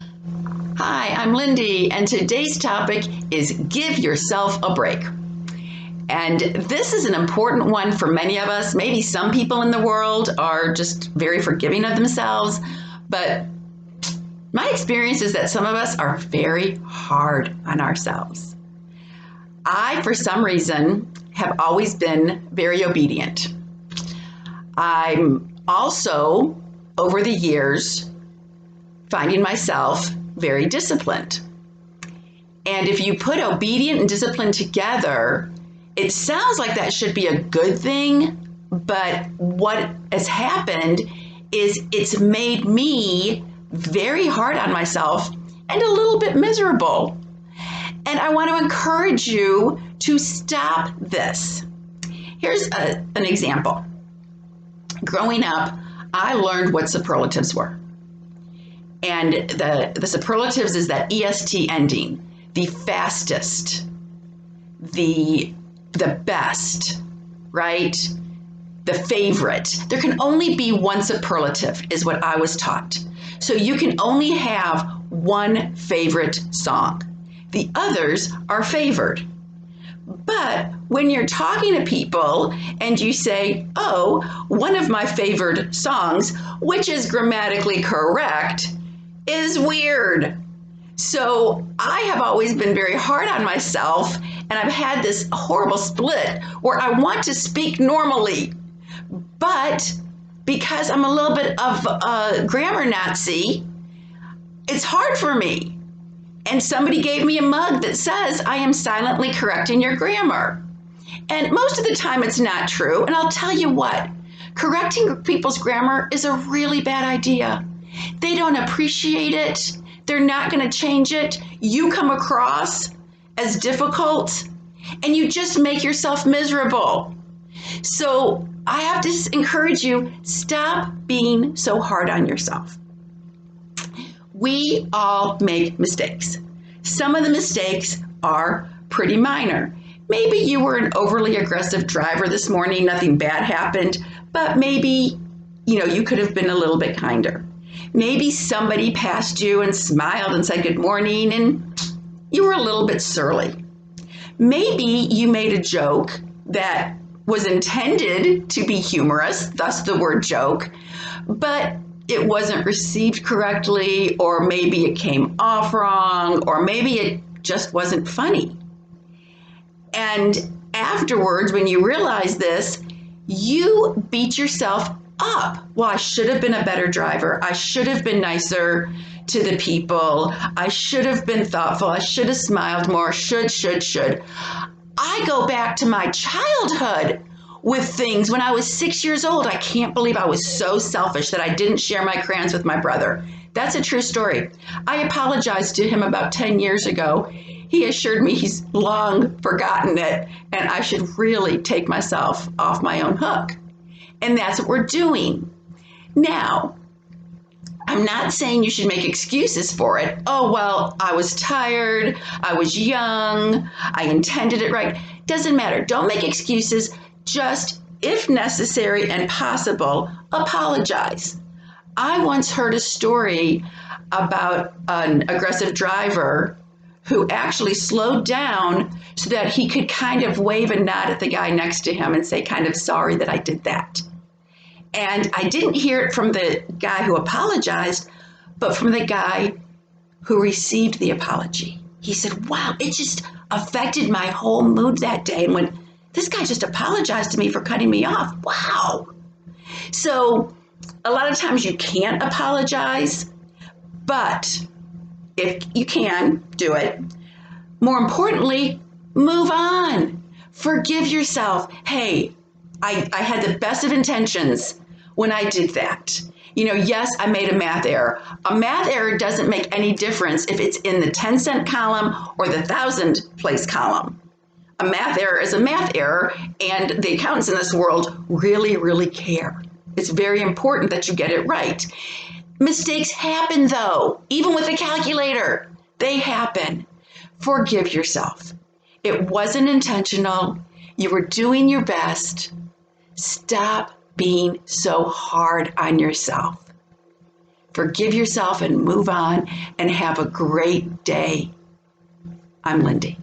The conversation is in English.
Hi, I'm Lindy, and today's topic is give yourself a break. And this is an important one for many of us. Maybe some people in the world are just very forgiving of themselves, but my experience is that some of us are very hard on ourselves. I, for some reason, have always been very obedient. I'm also, over the years, finding myself very disciplined. And if you put obedient and discipline together, it sounds like that should be a good thing. But what has happened is it's made me very hard on myself and a little bit miserable. And I want to encourage you to stop this. Here's an example. Growing up, I learned what superlatives were. And the superlatives is that EST ending, the fastest, the best, right? The favorite. There can only be one superlative, is what I was taught. So you can only have one favorite song. The others are favored. But when you're talking to people and you say, oh, one of my favored songs, which is grammatically correct, is weird. So I have always been very hard on myself, and I've had this horrible split where I want to speak normally, but because I'm a little bit of a grammar Nazi, it's hard for me. And somebody gave me a mug that says I am silently correcting your grammar. And most of the time it's not true. And I'll tell you what, correcting people's grammar is a really bad idea. They don't appreciate it. They're not going to change it. You come across as difficult and you just make yourself miserable. So I have to encourage you, stop being so hard on yourself. We all make mistakes. Some of the mistakes are pretty minor. Maybe you were an overly aggressive driver this morning, nothing bad happened, but maybe, you could have been a little bit kinder. Maybe somebody passed you and smiled and said good morning and you were a little bit surly. Maybe you made a joke that was intended to be humorous, thus the word joke, but it wasn't received correctly, or maybe it came off wrong, or maybe it just wasn't funny. And afterwards, when you realize this, you beat yourself up. Well, I should have been a better driver. I should have been nicer to the people. I should have been thoughtful. I should have smiled more. Should. I go back to my childhood with things. When I was 6 years old, I can't believe I was so selfish that I didn't share my crayons with my brother. That's a true story. I apologized to him about 10 years ago. He assured me he's long forgotten it, and I should really take myself off my own hook. And that's what we're doing. Now, I'm not saying you should make excuses for it. Oh, well, I was tired. I was young. I intended it right. Doesn't matter. Don't make excuses. Just, if necessary and possible, apologize. I once heard a story about an aggressive driver who actually slowed down so that he could kind of wave and nod at the guy next to him and say, kind of sorry that I did that. And I didn't hear it from the guy who apologized, but from the guy who received the apology. He said, wow, it just affected my whole mood that day. And when this guy just apologized to me for cutting me off, wow. So a lot of times you can't apologize, but if you can, do it. More importantly, move on. Forgive yourself. Hey, I had the best of intentions when I did that. Yes, I made a math error. A math error doesn't make any difference if it's in the 10-cent column or the 1,000 place column. A math error is a math error, and the accountants in this world really, really care. It's very important that you get it right. Mistakes happen, though, even with a calculator. They happen. Forgive yourself. It wasn't intentional. You were doing your best. Stop being so hard on yourself. forgive yourself and move on and have a great day. I'm Lindy.